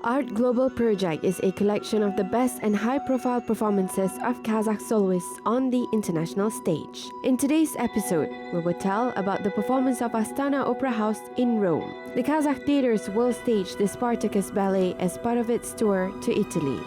ArtGlobal project is a collection of the best and high-profile performances of Kazakh soloists on the international stage. In today's episode, we will tell about the performance of Astana Opera House in Rome. The Kazakh theaters will stage the Spartacus ballet as part of its tour to Italy.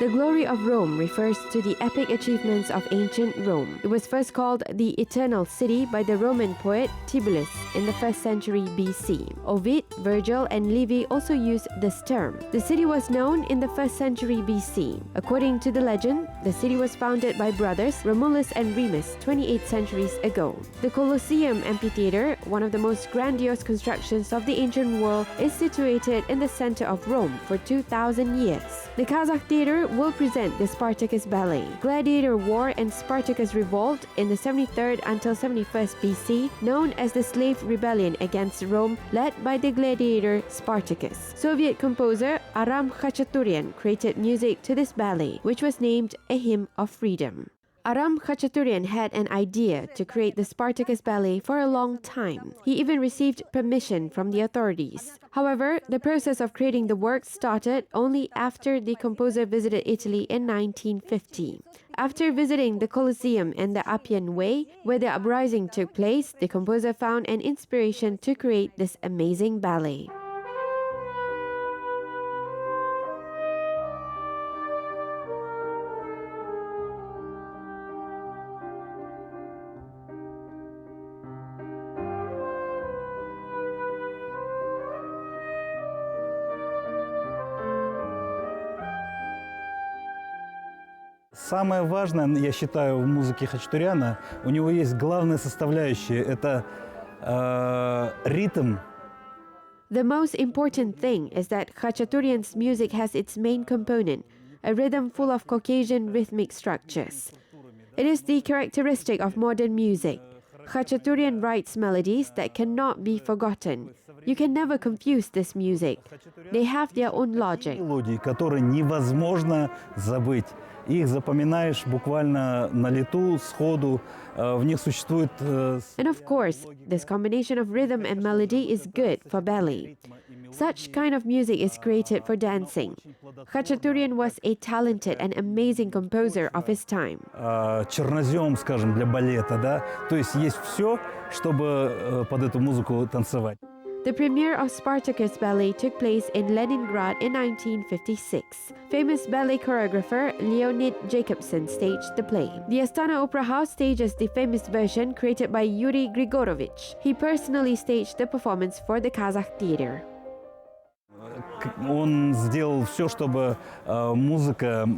The glory of Rome refers to the epic achievements of ancient Rome. It was first called the Eternal City by the Roman poet Tibullus in the 1st century BC. Ovid, Virgil, and Livy also used this term. The city was known in the 1st century BC. According to the legend, the city was founded by brothers Romulus and Remus 28 centuries ago. The Colosseum Amphitheater, one of the most grandiose constructions of the ancient world, is situated in the center of Rome for 2,000 years. The Kazakh theater will present the Spartacus ballet. Gladiator War and Spartacus Revolt in the 73rd until 71st BC, known as the Slave Rebellion against Rome, led by the gladiator Spartacus. Soviet composer Aram Khachaturian created music to this ballet, which was named A Hymn of Freedom. Aram Khachaturian had an idea to create the Spartacus ballet for a long time. He even received permission from the authorities. However, the process of creating the work started only after the composer visited Italy in 1950. After visiting the Colosseum and the Appian Way, where the uprising took place, the composer found an inspiration to create this amazing ballet. Самое важное, я считаю, в музыке Хачатуряна, у него есть главная составляющая – это ритм. The most important thing is that Khachaturian's music has its main component, a rhythm full of Caucasian rhythmic structures. It is the characteristic of modern music. Khachaturian writes melodies that cannot be forgotten. You can never confuse this music. They have their own logic. Мелодии, которые невозможно забыть. Их запоминаешь буквально на лету, сходу. В них существует... And of course, this combination of rhythm and melody is good for ballet. Such kind of music is created for dancing. Khachaturian was a talented and amazing composer of his time. Чернозем, скажем, для балета, да? То есть есть все, чтобы под эту музыку танцевать. The premiere of Spartacus ballet took place in Leningrad in 1956. Famous ballet choreographer Leonid Jacobson staged the play. The Astana Opera House stages the famous version created by Yuri Grigorovich. He personally staged the performance for the Kazakh theater. Он сделал все, чтобы музыка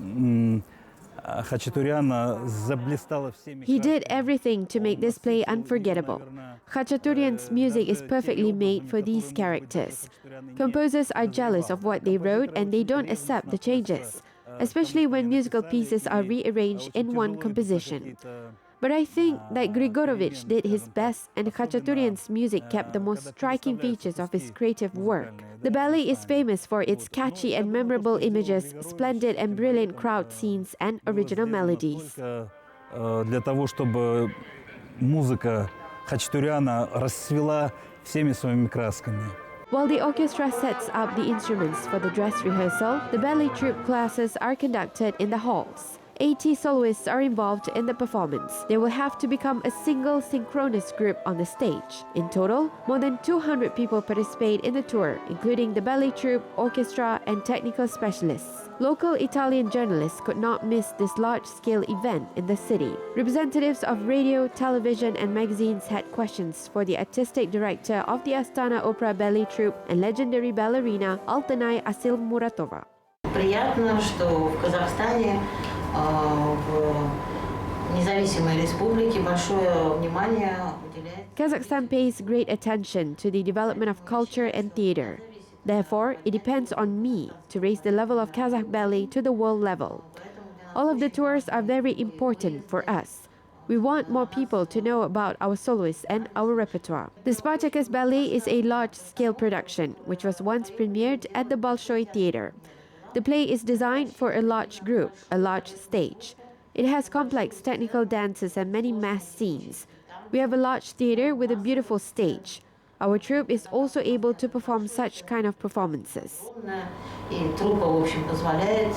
Хачатуряна заблистала всеми. He did everything to make this play unforgettable. Khachaturian's music is perfectly made for these characters. Composers are jealous of what they wrote and they don't accept the changes, especially when musical pieces are rearranged in one composition. But I think that Grigorovich did his best and Khachaturian's music kept the most striking features of his creative work. The ballet is famous for its catchy and memorable images, splendid and brilliant crowd scenes, and original melodies. Для того, чтобы музыка Хачатуряна расцвела всеми своими красками. While the orchestra sets up the instruments for the dress rehearsal, the ballet troupe classes are conducted in the halls. 80 soloists are involved in the performance. They will have to become a single synchronous group on the stage. In total, more than 200 people participate in the tour, including the ballet troupe, orchestra, and technical specialists. Local Italian journalists could not miss this large-scale event in the city. Representatives of radio, television, and magazines had questions for the artistic director of the Astana Opera Ballet Troupe and legendary ballerina Altanay Asilmuratova. Приятно, что в Казахстане в независимой республике большое внимание уделяет. Kazakhstan pays great attention to the development of culture and theater. Therefore, it depends on me to raise the level of Kazakh ballet to the world level. All of the tours are very important for us. We want more people to know about our soloists and our repertoire. The Spartacus ballet is a large-scale production, which was once premiered at the Bolshoi Theater. The play is designed for a large group, a large stage. It has complex technical dances and many mass scenes. We have a large theater with a beautiful stage. Our troupe is also able to perform such kind of performances. И труппа, в общем, позволяет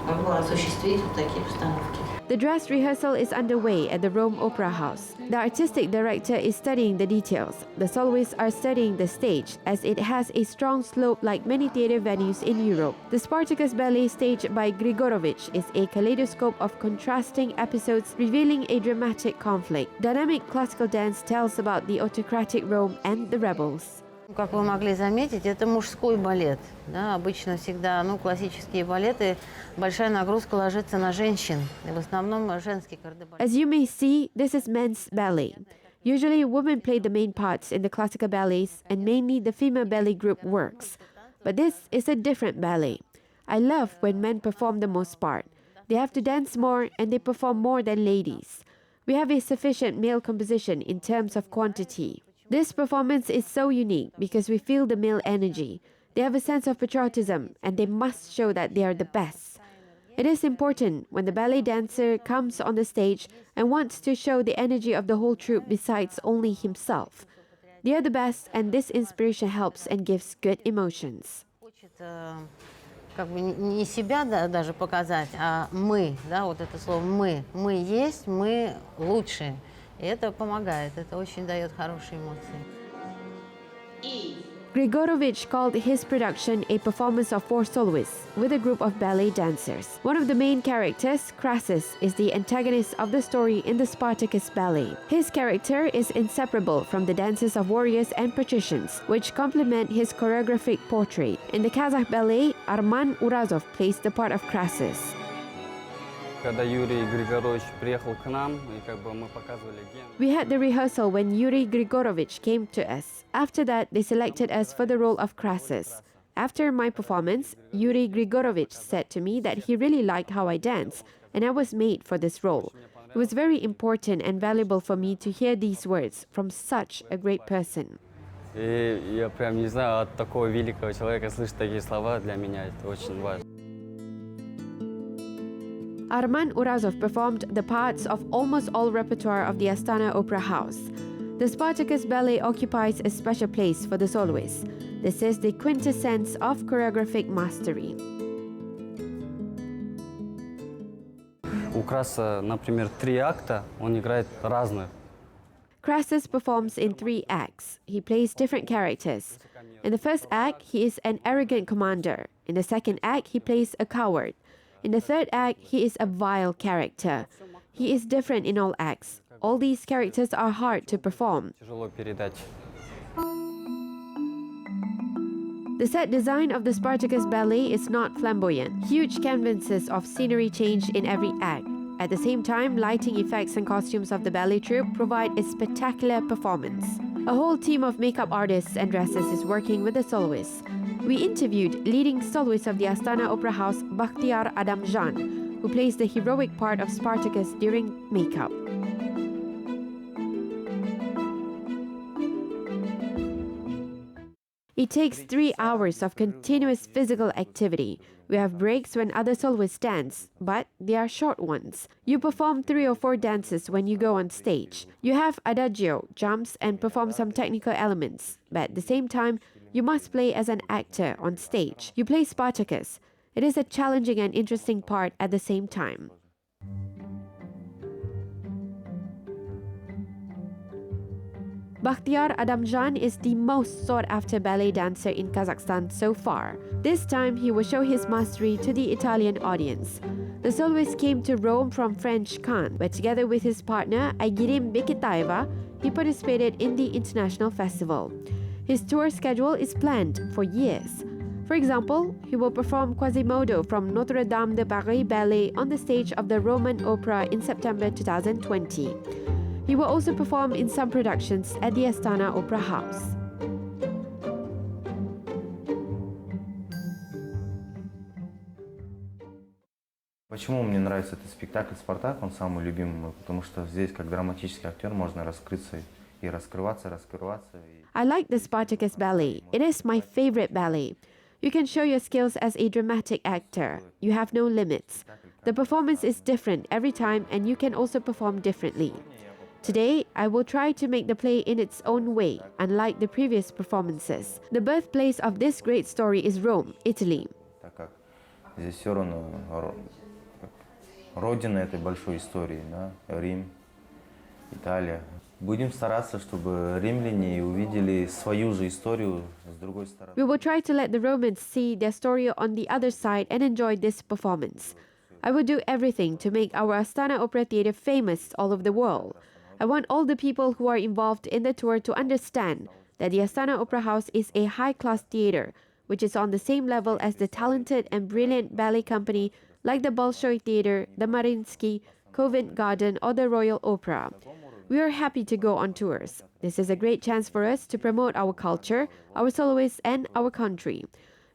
как бы осуществить вот такие постановки. The dress rehearsal is underway at the Rome Opera House. The artistic director is studying the details. The soloists are studying the stage, as it has a strong slope like many theatre venues in Europe. The Spartacus ballet staged by Grigorovich is a kaleidoscope of contrasting episodes revealing a dramatic conflict. Dynamic classical dance tells about the autocratic Rome and the rebels. Как вы могли заметить, это мужской балет. Да, обычно всегда, классические балеты, большая нагрузка ложится на женщин. И в основном женский кардебалет. As you may see, this is men's ballet. Usually, women play the main parts in the classical ballets, and mainly the female ballet group works. But this is a different ballet. I love when men perform the most part. They have to dance more, and they perform more than ladies. We have a sufficient male composition in terms of quantity. This performance is so unique because we feel the male energy. They have a sense of patriotism, and they must show that they are the best. It is important when the ballet dancer comes on the stage and wants to show the energy of the whole troupe besides only himself. They are the best, and this inspiration helps and gives good emotions. Хочется как бы не себя даже показать, а мы, да, вот это слово мы. Мы есть, мы лучшие. И это помогает, это очень дает хорошие эмоции. Grigorovich called his production a performance of 4 soloists with a group of ballet dancers. One of the main characters, Crassus, is the antagonist of the story in the Spartacus ballet. His character is inseparable from the dances of warriors and patricians, which complement his choreographic portrait. In the Kazakh ballet, Arman Urazov plays the part of Crassus. Когда Юрий Григорович приехал к нам, и как бы мы показывали ген. We had the rehearsal when Yuri Grigorovich came to us. After that, they selected us for the role of Crassus. After my performance, Yuri Grigorovich said to me that he really liked how I dance, and I was made for this role. It was very important and valuable for me to hear these words from such a great person. И я прям не знаю, от такого великого человека слышать такие слова, для меня это очень важно. Arman Urazov performed the parts of almost all repertoire of the Astana Opera House. The Spartacus ballet occupies a special place for the soloists. This is the quintessence of choreographic mastery. У Краса, например, 3 акта, он играет разных. Crassus performs in 3 acts. He plays different characters. In the first act, he is an arrogant commander. In the second act, he plays a coward. In the third act, he is a vile character. He is different in all acts. All these characters are hard to perform. Тяжело передать. The set design of the Spartacus ballet is not flamboyant. Huge canvases of scenery change in every act. At the same time, lighting effects and costumes of the ballet troupe provide a spectacular performance. A whole team of makeup artists and dressers is working with the soloists. We interviewed leading soloist of the Astana Opera House, Bakhtiar Adamjan, who plays the heroic part of Spartacus during makeup. It takes 3 hours of continuous physical activity. We have breaks when other soloists dance, but they are short ones. You perform 3 or 4 dances when you go on stage. You have adagio, jumps, and perform some technical elements, but at the same time, you must play as an actor on stage. You play Spartacus. It is a challenging and interesting part at the same time. Bakhtiar Adamjan is the most sought-after ballet dancer in Kazakhstan so far. This time, he will show his mastery to the Italian audience. The soloist came to Rome from French Cannes, where together with his partner, Aygirim Beketaeva, he participated in the international festival. His tour schedule is planned for years. For example, he will perform Quasimodo from Notre Dame de Paris Ballet on the stage of the Roman Opera in September 2020. He will also perform in some productions at the Astana Opera House. Почему мне нравится этот спектакль «Спартак», он самый любимый мой, потому что здесь, как драматический актер, можно раскрыться и раскрываться. I like the Spartacus ballet. It is my favorite ballet. You can show your skills as a dramatic actor. You have no limits. The performance is different every time, and you can also perform differently. Today, I will try to make the play in its own way, unlike the previous performances. The birthplace of this great story is Rome, Italy. Так как здесь все равно родина этой большой истории, да? Рим, Италия. Будем стараться, чтобы римляне увидели свою же историю с другой стороны. We will try to let the Romans see their story on the other side and enjoy this performance. I will do everything to make our Astana Opera Theatre famous all over the world. I want all the people who are involved in the tour to understand that the Astana Opera House is a high-class theatre, which is on the same level as the talented and brilliant ballet company like the Bolshoi Theatre, the Mariinsky, Covent Garden or the Royal Opera. We are happy to go on tours. This is a great chance for us to promote our culture, our soloists and our country.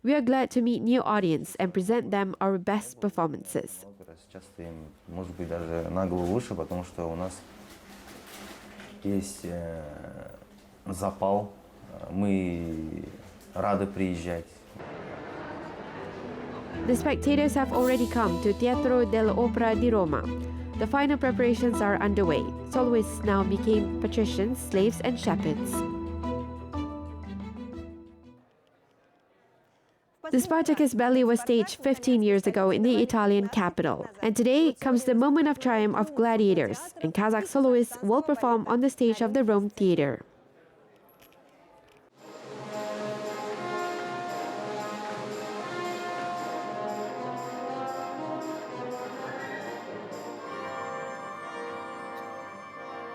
We are glad to meet new audience and present them our best performances. Сейчас стоим, может быть, даже на голову выше, потому что у нас есть запал, мы рады приезжать. The spectators have already come to Teatro dell'Opera di Roma. The final preparations are underway. Soloists now became patricians, slaves and shepherds. The Spartacus ballet was staged 15 years ago in the Italian capital. And today comes the moment of triumph of gladiators, and Kazakh soloists will perform on the stage of the Rome Theatre.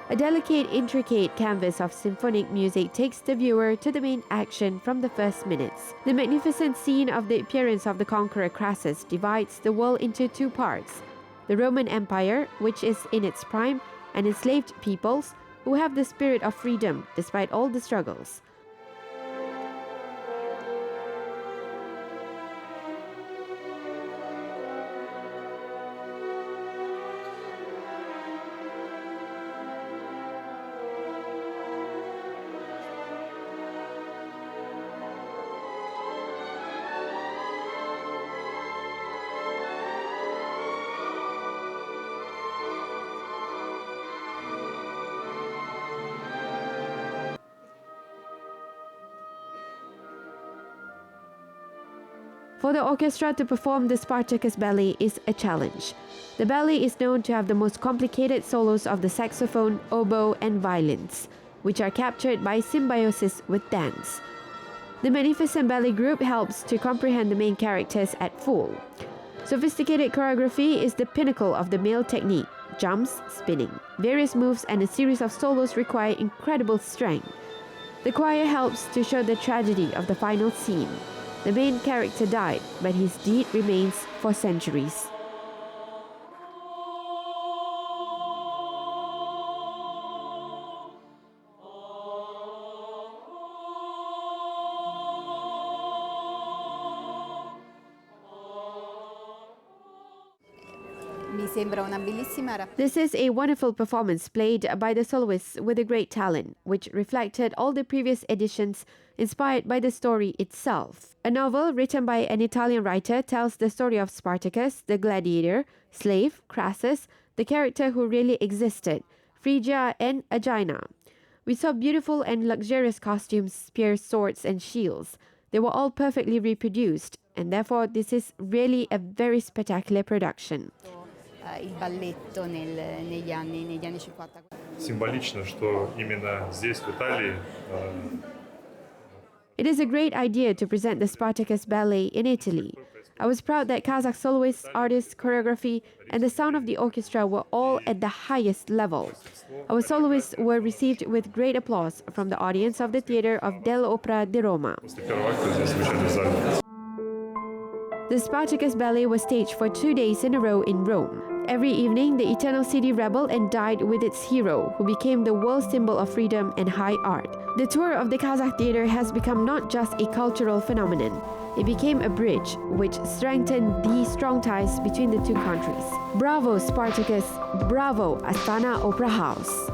A delicate, intricate canvas of symphonic music takes the viewer to the main action from the first minutes. The magnificent scene of the appearance of the conqueror Crassus divides the world into two parts: the Roman Empire, which is in its prime, and enslaved peoples who have the spirit of freedom despite all the struggles. For the orchestra to perform the Spartacus ballet is a challenge. The ballet is known to have the most complicated solos of the saxophone, oboe, and violins, which are captured by symbiosis with dance. The magnificent ballet group helps to comprehend the main characters at full. Sophisticated choreography is the pinnacle of the male technique. Jumps, spinning, various moves, and a series of solos require incredible strength. The choir helps to show the tragedy of the final scene. The main character died, but his deed remains for centuries. This is a wonderful performance played by the soloists with a great talent, which reflected all the previous editions, inspired by the story itself. A novel written by an Italian writer tells the story of Spartacus, the gladiator, slave, Crassus, the character who really existed, Phrygia and Aegina. We saw beautiful and luxurious costumes, spears, swords and shields. They were all perfectly reproduced, and therefore this is really a very spectacular production. Символично, что именно здесь, в Италии, It is a great idea to present the Spartacus ballet in Italy. I was proud that Kazakh soloists, artists, choreography, and the sound of the orchestra were all at the highest level. Our soloists were received with great applause from the audience of the Theatre of dell'Opera di Roma. после первого акта здесь звучали в зале. The Spartacus ballet was staged for 2 days in a row in Rome. Every evening, the eternal city rebelled and died with its hero, who became the world symbol of freedom and high art. The tour of the Kazakh theatre has become not just a cultural phenomenon. It became a bridge which strengthened the strong ties between the two countries. Bravo, Spartacus! Bravo, Astana Opera House!